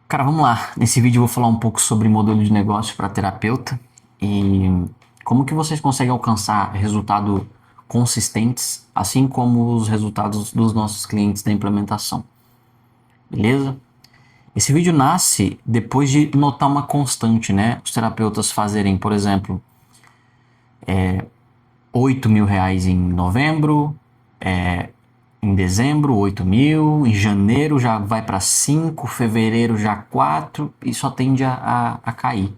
Cara, vamos lá. Nesse vídeo eu vou falar um pouco sobre modelo de negócio para terapeuta e como que vocês conseguem alcançar resultados consistentes, assim como os resultados dos nossos clientes da implementação. Beleza? Esse vídeo nasce depois de notar uma constante, né? Os terapeutas fazerem, por exemplo, R$ 8.000 em novembro, em dezembro 8.000, em janeiro já vai para 5, fevereiro já 4 e só tende a cair.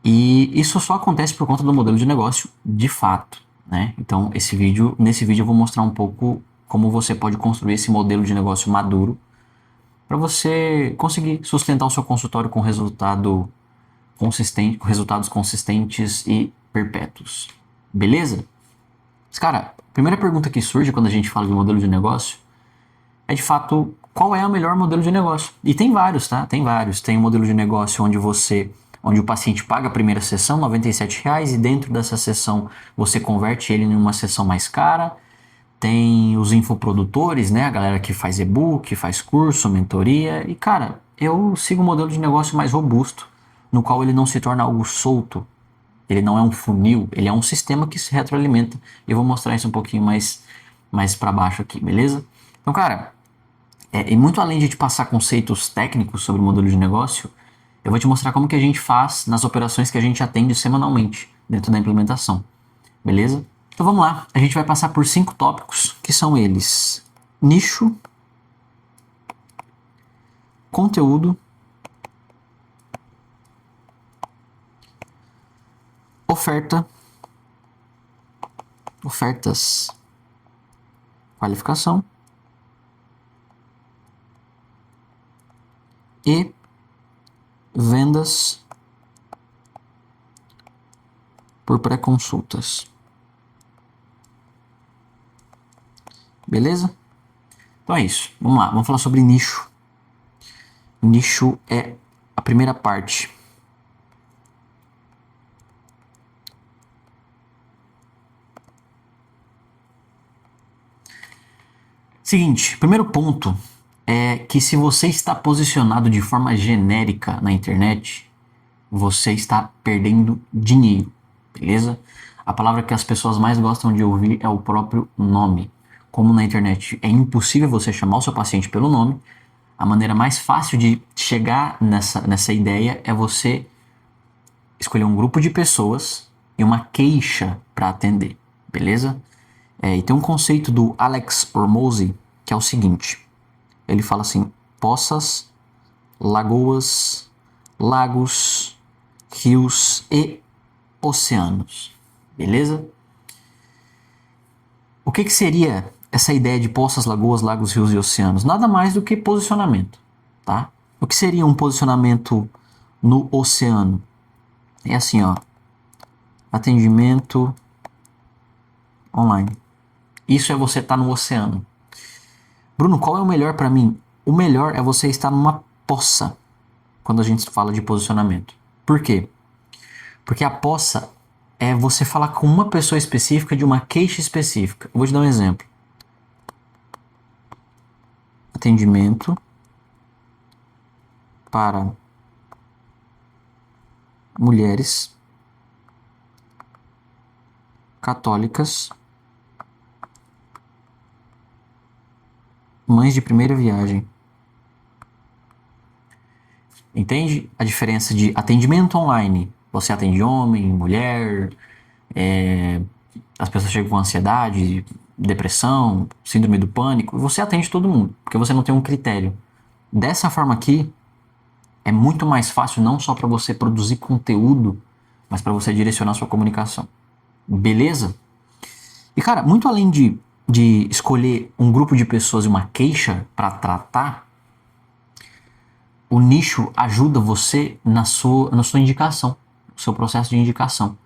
E isso só acontece por conta do modelo de negócio de fato, né? Então, nesse vídeo eu vou mostrar um pouco como você pode construir esse modelo de negócio maduro para você conseguir sustentar o seu consultório com com resultados consistentes e perpétuos. Beleza? Mas, cara, a primeira pergunta que surge quando a gente fala de modelo de negócio é de fato qual é o melhor modelo de negócio. E tem vários, tá? Tem vários. Tem um modelo de negócio onde o paciente paga a primeira sessão, R$ 97, e dentro dessa sessão você converte ele em uma sessão mais cara. Tem os infoprodutores, né? A galera que faz e-book, faz curso, mentoria. E, cara, eu sigo um modelo de negócio mais robusto, no qual ele não se torna algo solto. Ele não é um funil, ele é um sistema que se retroalimenta. Eu vou mostrar isso um pouquinho mais para baixo aqui, beleza? Então, cara, e muito além de te passar conceitos técnicos sobre o modelo de negócio, eu vou te mostrar como que a gente faz nas operações que a gente atende semanalmente dentro da implementação, beleza? Então vamos lá, a gente vai passar por 5 tópicos, que são eles: nicho, conteúdo, oferta, ofertas, qualificação e vendas por pré-consultas. Beleza? Então é isso. Vamos lá, vamos falar sobre nicho. Nicho é a primeira parte. Seguinte, primeiro ponto é que se você está posicionado de forma genérica na internet, você está perdendo dinheiro, beleza? A palavra que as pessoas mais gostam de ouvir é o próprio nome. Como na internet é impossível você chamar o seu paciente pelo nome, a maneira mais fácil de chegar nessa ideia é você escolher um grupo de pessoas e uma queixa para atender, beleza? E tem um conceito do Alex Hormozi que é o seguinte: ele fala assim: poças, lagoas, lagos, rios e oceanos. Beleza? O que seria essa ideia de poças, lagoas, lagos, rios e oceanos? Nada mais do que posicionamento, tá? O que seria um posicionamento no oceano? É assim, ó: atendimento online. Isso é você estar no oceano. Bruno, qual é o melhor para mim? O melhor é você estar numa poça quando a gente fala de posicionamento. Por quê? Porque a poça é você falar com uma pessoa específica de uma queixa específica. Eu vou te dar um exemplo. Atendimento para mulheres católicas, mães de primeira viagem. Entende a diferença de atendimento online? Você atende homem, mulher, as pessoas chegam com ansiedade, depressão, síndrome do pânico. Você atende todo mundo, porque você não tem um critério. Dessa forma aqui, é muito mais fácil não só para você produzir conteúdo, mas para você direcionar sua comunicação. Beleza? E cara, muito além de escolher um grupo de pessoas e uma queixa para tratar, o nicho ajuda você na sua indicação, no seu processo de indicação.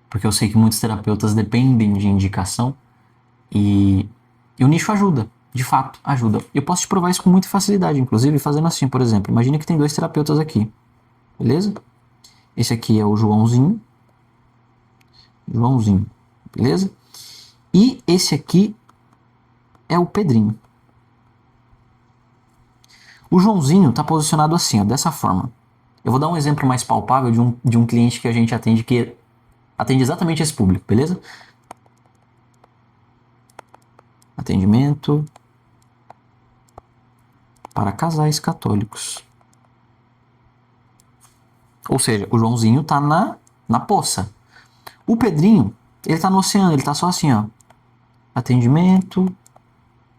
Porque eu sei que muitos terapeutas dependem de indicação e o nicho ajuda, de fato, ajuda. Eu posso te provar isso com muita facilidade, inclusive fazendo assim, por exemplo. Imagine que tem 2 terapeutas aqui, beleza? Esse aqui é o Joãozinho, beleza? E esse aqui é o Pedrinho. O Joãozinho está posicionado assim, ó, dessa forma. Eu vou dar um exemplo mais palpável de um cliente que a gente atende que atende exatamente esse público, beleza? Atendimento para casais católicos. Ou seja, o Joãozinho tá na poça. O Pedrinho, ele tá no oceano, ele tá só assim, ó. Atendimento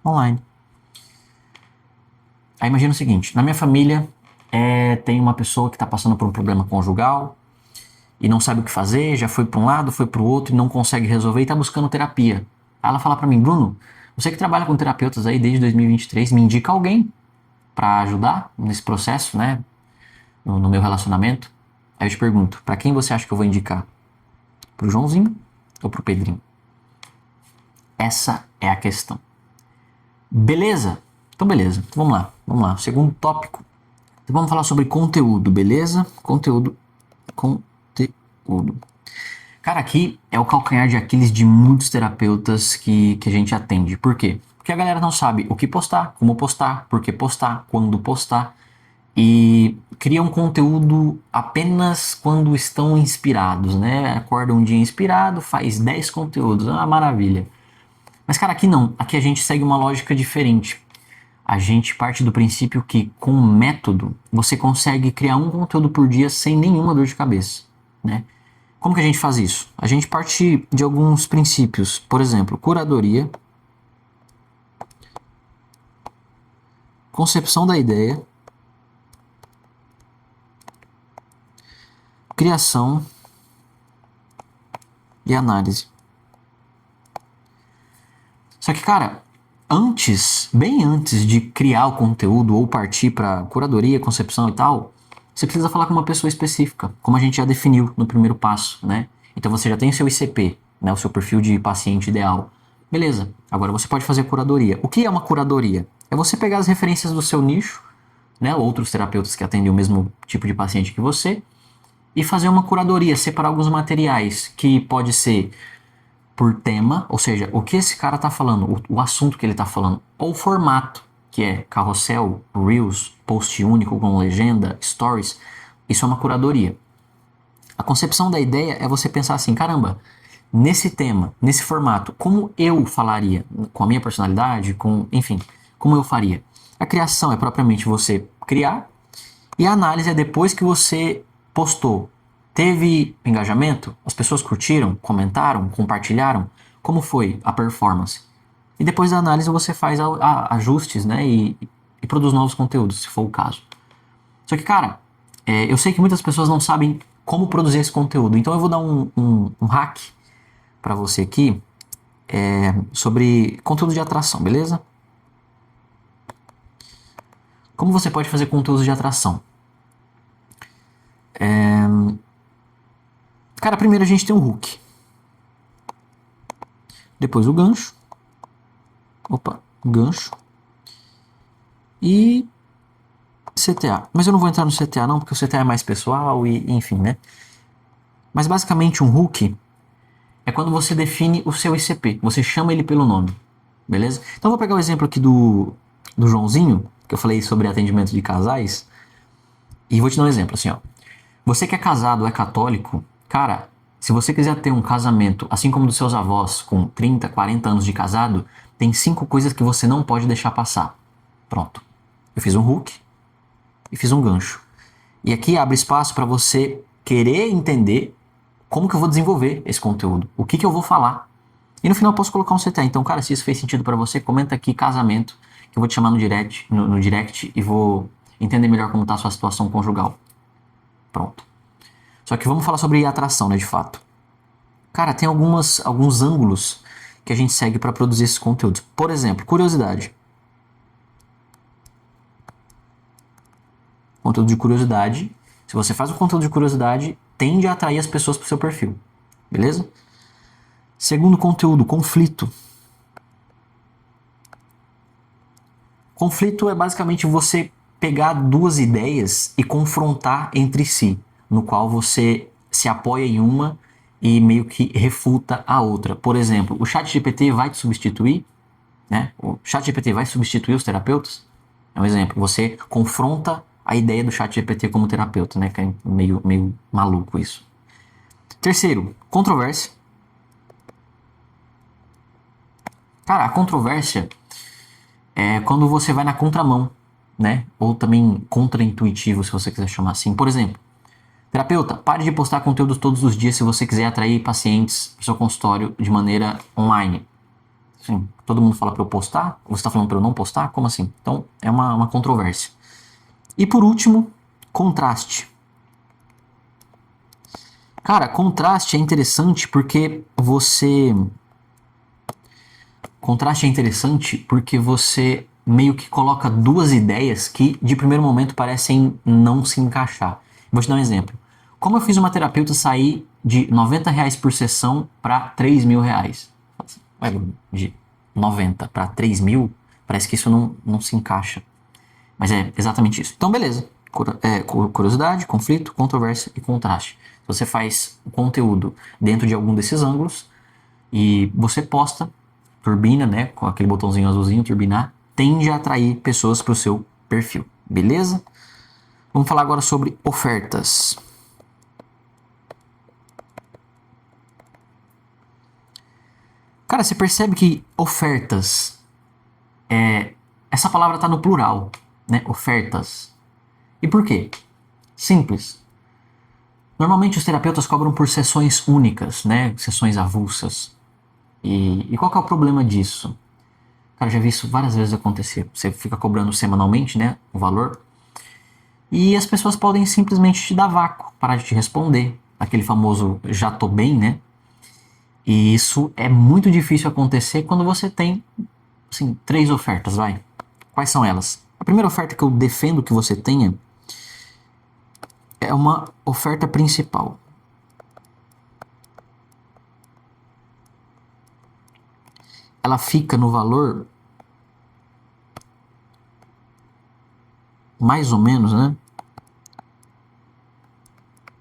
online. Aí imagina o seguinte, na minha família tem uma pessoa que tá passando por um problema conjugal e não sabe o que fazer, já foi para um lado, foi para o outro e não consegue resolver e tá buscando terapia. Aí ela fala para mim, Bruno, você que trabalha com terapeutas aí desde 2023, me indica alguém para ajudar nesse processo, né, no meu relacionamento. Aí eu te pergunto, para quem você acha que eu vou indicar? Pro Joãozinho ou pro Pedrinho? Essa é a questão. Beleza? Então beleza, então vamos lá. Segundo tópico. Então vamos falar sobre conteúdo, beleza? Conteúdo. Cara, aqui é o calcanhar de Aquiles de muitos terapeutas que a gente atende. Por quê? Porque a galera não sabe o que postar, como postar, por que postar, quando postar. E criam conteúdo apenas quando estão inspirados, né? Acorda um dia inspirado, faz 10 conteúdos, uma maravilha. Mas, cara, aqui não. Aqui a gente segue uma lógica diferente. A gente parte do princípio que, com um método, você consegue criar um conteúdo por dia sem nenhuma dor de cabeça, né? Como que a gente faz isso? A gente parte de alguns princípios. Por exemplo, curadoria, concepção da ideia, criação e análise. Só que, cara, bem antes de criar o conteúdo ou partir para curadoria, concepção e tal, você precisa falar com uma pessoa específica, como a gente já definiu no primeiro passo, né? Então você já tem o seu ICP, né, o seu perfil de paciente ideal. Beleza, agora você pode fazer curadoria. O que é uma curadoria? É você pegar as referências do seu nicho, né, outros terapeutas que atendem o mesmo tipo de paciente que você, e fazer uma curadoria, separar alguns materiais, que pode ser por tema, ou seja, o que esse cara está falando, o assunto que ele está falando, ou formato, que é carrossel, reels, post único com legenda, stories, isso é uma curadoria. A concepção da ideia é você pensar assim, caramba, nesse tema, nesse formato, como eu falaria, com a minha personalidade, enfim, como eu faria. A criação é propriamente você criar, e a análise é depois que você postou. Teve engajamento? As pessoas curtiram, comentaram, compartilharam? Como foi a performance? E depois da análise você faz ajustes, né? E produz novos conteúdos, se for o caso. Só que, cara, eu sei que muitas pessoas não sabem como produzir esse conteúdo. Então eu vou dar um hack para você aqui sobre conteúdo de atração, beleza? Como você pode fazer conteúdo de atração? Cara, primeiro a gente tem um hook. Depois o gancho. Opa, gancho. E CTA. Mas eu não vou entrar no CTA não, porque o CTA é mais pessoal e enfim, né? Mas basicamente um hook é quando você define o seu ICP. Você chama ele pelo nome. Beleza? Então eu vou pegar o exemplo aqui do Joãozinho, que eu falei sobre atendimento de casais. E vou te dar um exemplo, assim, ó. Você que é casado ou é católico, cara, se você quiser ter um casamento, assim como dos seus avós, com 30, 40 anos de casado, tem 5 coisas que você não pode deixar passar. Pronto. Eu fiz um hook e fiz um gancho. E aqui abre espaço para você querer entender como que eu vou desenvolver esse conteúdo, o que eu vou falar. E no final eu posso colocar um CTA. Então, cara, se isso fez sentido para você, comenta aqui casamento, que eu vou te chamar no direct e vou entender melhor como está a sua situação conjugal. Pronto. Só que vamos falar sobre atração, né, de fato. Cara, tem alguns ângulos que a gente segue para produzir esses conteúdos. Por exemplo, curiosidade. Conteúdo de curiosidade. Se você faz um conteúdo de curiosidade, tende a atrair as pessoas para o seu perfil. Beleza? Segundo conteúdo, conflito. Conflito é basicamente você pegar duas ideias e confrontar entre si, no qual você se apoia em uma e meio que refuta a outra. Por exemplo, o ChatGPT vai te substituir? Né? O ChatGPT vai substituir os terapeutas? É um exemplo. Você confronta a ideia do ChatGPT como terapeuta, né? Que é meio maluco isso. Terceiro, controvérsia. Cara, a controvérsia é quando você vai na contramão, né? Ou também contraintuitivo, se você quiser chamar assim. Por exemplo, terapeuta, pare de postar conteúdo todos os dias se você quiser atrair pacientes para o seu consultório de maneira online. Sim, todo mundo fala para eu postar? Você está falando para eu não postar? Como assim? Então, é uma controvérsia. E por último, contraste. Cara, contraste é interessante porque você. Contraste é interessante porque você meio que coloca duas ideias que de primeiro momento parecem não se encaixar. Vou te dar um exemplo. Como eu fiz uma terapeuta sair de R$ 90 por sessão para R$ 3.000? De 90 para 3.000, parece que isso não se encaixa. Mas é exatamente isso. Então, beleza. Curiosidade, conflito, controvérsia e contraste. Se você faz o conteúdo dentro de algum desses ângulos e você posta, turbina, né, com aquele botãozinho azulzinho, turbinar, tende a atrair pessoas para o seu perfil. Beleza? Vamos falar agora sobre ofertas. Cara, você percebe que ofertas, essa palavra está no plural, né? Ofertas. E por quê? Simples. Normalmente os terapeutas cobram por sessões únicas, né? Sessões avulsas. E qual que é o problema disso? Cara, já vi isso várias vezes acontecer. Você fica cobrando semanalmente, né? O valor. E as pessoas podem simplesmente te dar vácuo, parar de te responder. Aquele famoso já tô bem, né? E isso é muito difícil acontecer quando você tem, assim, 3 ofertas, vai. Quais são elas? A primeira oferta que eu defendo que você tenha é uma oferta principal. Ela fica no valor mais ou menos, né?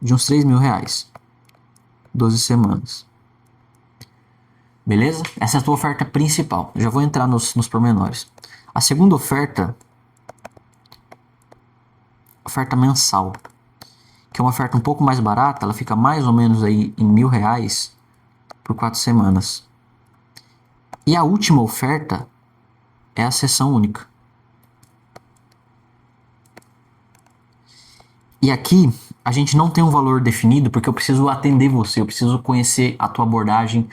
De uns R$ 3.000. 12 semanas. Beleza? Essa é a tua oferta principal. Eu já vou entrar nos pormenores. A segunda oferta mensal, que é uma oferta um pouco mais barata, ela fica mais ou menos aí em R$ 1.000 por 4 semanas. E a última oferta é a sessão única. E aqui a gente não tem um valor definido porque eu preciso atender você, eu preciso conhecer a tua abordagem,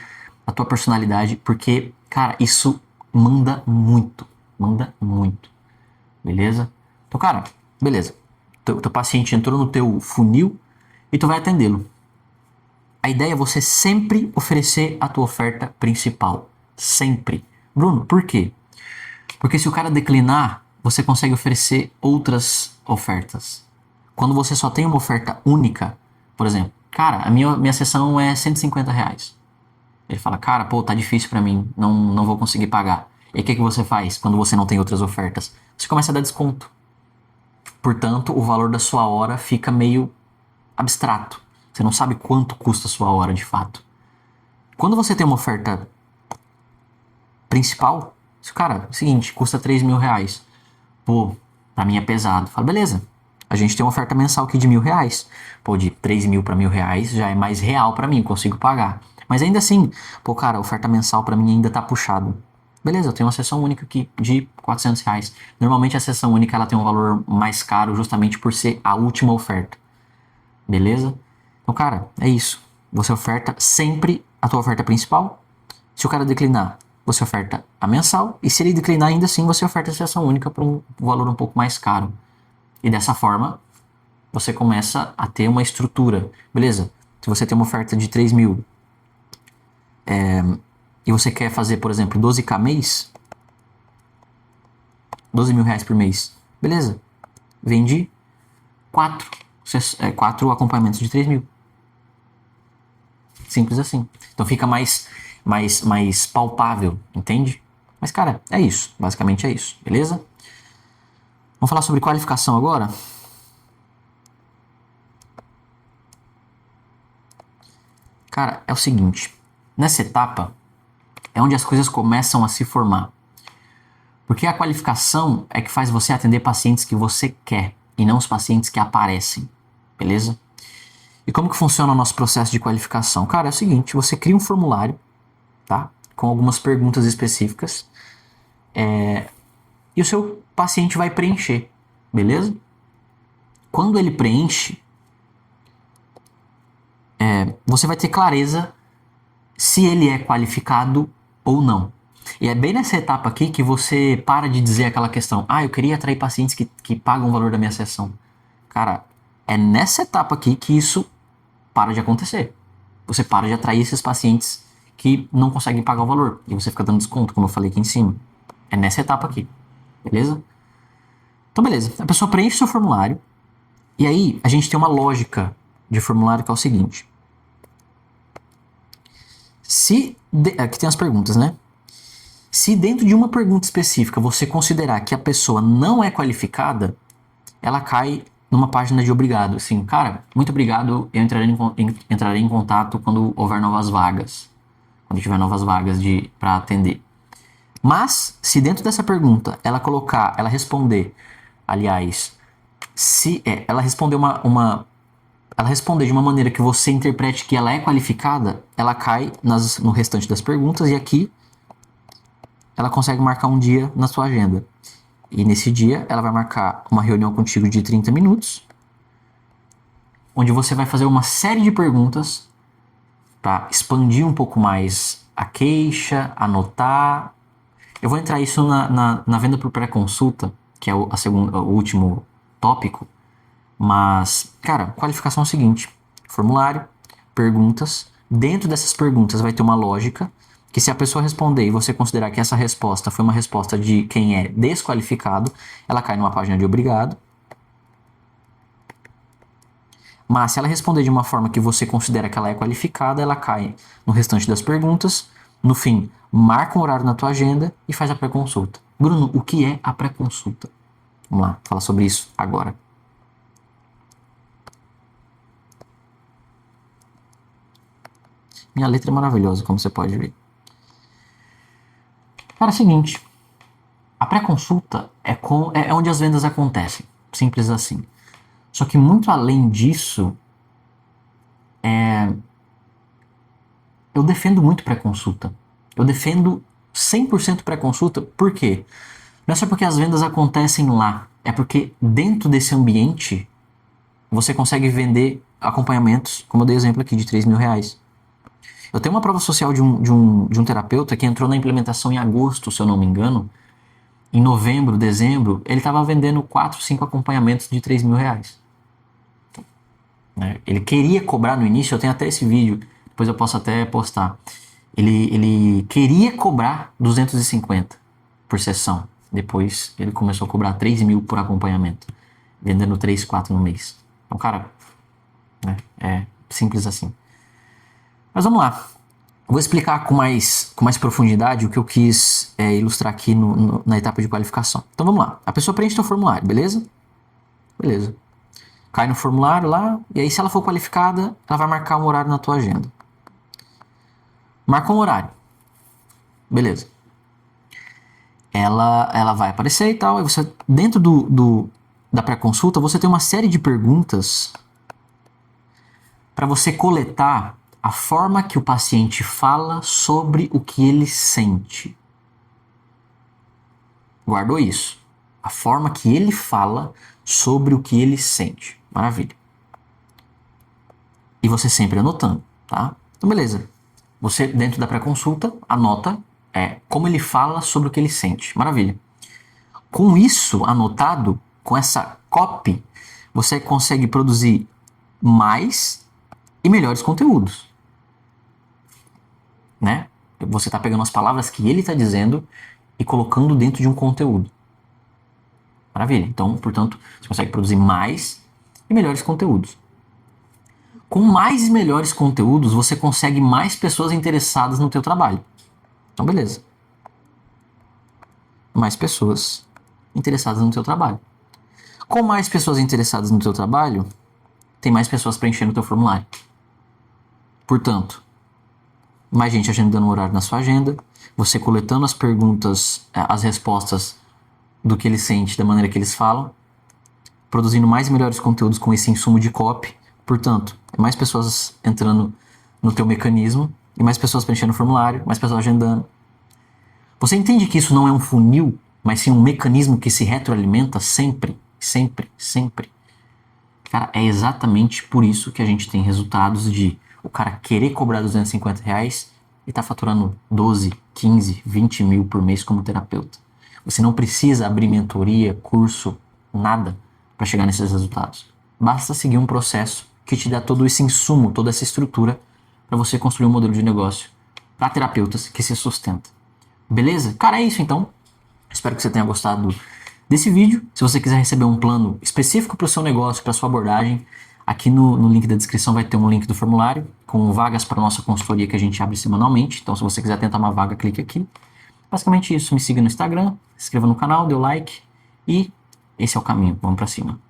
a tua personalidade, porque, cara, isso manda muito. Manda muito. Beleza? Então, cara, beleza. Teu paciente entrou no teu funil e tu vai atendê-lo. A ideia é você sempre oferecer a tua oferta principal. Sempre. Bruno, por quê? Porque se o cara declinar, você consegue oferecer outras ofertas. Quando você só tem uma oferta única, por exemplo, cara, a minha sessão é R$ 150. Ele fala, cara, pô, tá difícil pra mim, não vou conseguir pagar. E o que você faz quando você não tem outras ofertas? Você começa a dar desconto. Portanto, o valor da sua hora fica meio abstrato. Você não sabe quanto custa a sua hora de fato. Quando você tem uma oferta principal, se o cara, é o seguinte, custa R$ 3.000. Pô, pra mim é pesado. Fala, beleza. A gente tem uma oferta mensal aqui de R$ 1.000. Pô, de 3.000 para R$ 1.000 já é mais real para mim, consigo pagar. Mas ainda assim, pô, cara, a oferta mensal para mim ainda tá puxado. Beleza, eu tenho uma sessão única aqui de R$ 400. Normalmente a sessão única ela tem um valor mais caro justamente por ser a última oferta. Beleza? Então, cara, é isso. Você oferta sempre a tua oferta principal. Se o cara declinar, você oferta a mensal. E se ele declinar ainda assim, você oferta a sessão única por um valor um pouco mais caro. E dessa forma, você começa a ter uma estrutura. Beleza? Se você tem uma oferta de 3.000 e você quer fazer, por exemplo, 12K mês, R$ 12.000 por mês. Beleza? Vende 4 acompanhamentos de 3.000. Simples assim. Então fica mais palpável, entende? Mas, cara, é isso. Basicamente é isso, beleza? Vamos falar sobre qualificação agora? Cara, é o seguinte. Nessa etapa é onde as coisas começam a se formar. Porque a qualificação é que faz você atender pacientes que você quer e não os pacientes que aparecem, beleza? E como que funciona o nosso processo de qualificação? Cara, é o seguinte, você cria um formulário, tá? Com algumas perguntas específicas e o seu paciente vai preencher, beleza? Quando ele preenche, você vai ter clareza se ele é qualificado ou não. E é bem nessa etapa aqui que você para de dizer aquela questão, eu queria atrair pacientes que pagam o valor da minha sessão. Cara, é nessa etapa aqui que isso para de acontecer. Você para de atrair esses pacientes que não conseguem pagar o valor. E você fica dando desconto, como eu falei aqui em cima. É nessa etapa aqui. Beleza? Então, beleza. A pessoa preenche seu formulário. E aí, a gente tem uma lógica de formulário que é o seguinte. Aqui tem as perguntas, né? Se dentro de uma pergunta específica você considerar que a pessoa não é qualificada, ela cai numa página de obrigado. Assim, cara, muito obrigado, eu entrarei em contato quando houver novas vagas. Quando tiver novas vagas para atender. Mas, se dentro dessa pergunta ela responder, aliás, ela responder ela responder de uma maneira que você interprete que ela é qualificada, ela cai no restante das perguntas e aqui ela consegue marcar um dia na sua agenda. E nesse dia ela vai marcar uma reunião contigo de 30 minutos, onde você vai fazer uma série de perguntas para expandir um pouco mais a queixa, anotar. Eu vou entrar isso na venda por pré-consulta, que é o último tópico. Mas, cara, qualificação é o seguinte: formulário, perguntas. Dentro dessas perguntas vai ter uma lógica que, se a pessoa responder e você considerar que essa resposta foi uma resposta de quem é desqualificado, ela cai numa página de obrigado. Mas se ela responder de uma forma que você considera que ela é qualificada, ela cai no restante das perguntas. No fim, marca um horário na tua agenda e faz a pré-consulta. Bruno, o que é a pré-consulta? Vamos lá, falar sobre isso agora. Minha letra é maravilhosa, como você pode ver. Cara, é o seguinte. A pré-consulta é onde as vendas acontecem. Simples assim. Só que muito além disso, eu defendo muito pré-consulta. Eu defendo 100% pré-consulta. Por quê? Não é só porque as vendas acontecem lá. É porque dentro desse ambiente, você consegue vender acompanhamentos, como eu dei exemplo aqui, de R$3.000. Eu tenho uma prova social de um terapeuta que entrou na implementação em agosto, se eu não me engano. Em novembro, dezembro, ele estava vendendo 4, 5 acompanhamentos de R$3.000. Ele queria cobrar no início, eu tenho até esse vídeo, depois eu posso até postar. Ele queria cobrar 250 por sessão. Depois ele começou a cobrar 3.000 por acompanhamento, vendendo 3, 4 no mês. Então, cara, é simples assim. Mas vamos lá. Vou explicar com mais profundidade o que eu quis ilustrar aqui na etapa de qualificação. Então vamos lá. A pessoa preenche o formulário, beleza? Beleza. Cai no formulário lá, e aí se ela for qualificada, ela vai marcar um horário na tua agenda. Marca um horário. Beleza. Ela vai aparecer e tal, e você, dentro da pré-consulta, você tem uma série de perguntas para você coletar a forma que o paciente fala sobre o que ele sente. Guardou isso? A forma que ele fala sobre o que ele sente. Maravilha. E você sempre anotando, tá? Então, beleza. Você, dentro da pré-consulta, anota como ele fala sobre o que ele sente. Maravilha. Com isso anotado, com essa copy, você consegue produzir mais e melhores conteúdos. Né? Você está pegando as palavras que ele está dizendo e colocando dentro de um conteúdo. Maravilha. Então, portanto, você consegue produzir mais e melhores conteúdos. Com mais e melhores conteúdos, você consegue mais pessoas interessadas no teu trabalho. Então, beleza. Mais pessoas interessadas no teu trabalho. Com mais pessoas interessadas no teu trabalho, tem mais pessoas preenchendo o teu formulário. Portanto, mais gente agendando um horário na sua agenda, você coletando as perguntas, as respostas do que ele sente, da maneira que eles falam, produzindo mais e melhores conteúdos com esse insumo de copy. Portanto, mais pessoas entrando no teu mecanismo, e mais pessoas preenchendo o formulário, mais pessoas agendando. Você entende que isso não é um funil, mas sim um mecanismo que se retroalimenta sempre, sempre, sempre? Cara, é exatamente por isso que a gente tem resultados de o cara querer cobrar R$250 e tá faturando 12, 15, 20 mil por mês como terapeuta. Você não precisa abrir mentoria, curso, nada para chegar nesses resultados. Basta seguir um processo que te dá todo esse insumo, toda essa estrutura para você construir um modelo de negócio para terapeutas que se sustenta. Beleza? Cara, é isso então. Espero que você tenha gostado desse vídeo. Se você quiser receber um plano específico para o seu negócio, para a sua abordagem, aqui no link da descrição vai ter um link do formulário com vagas para nossa consultoria que a gente abre semanalmente. Então, se você quiser tentar uma vaga, clique aqui. Basicamente isso. Me siga no Instagram, se inscreva no canal, dê o like e esse é o caminho. Vamos para cima.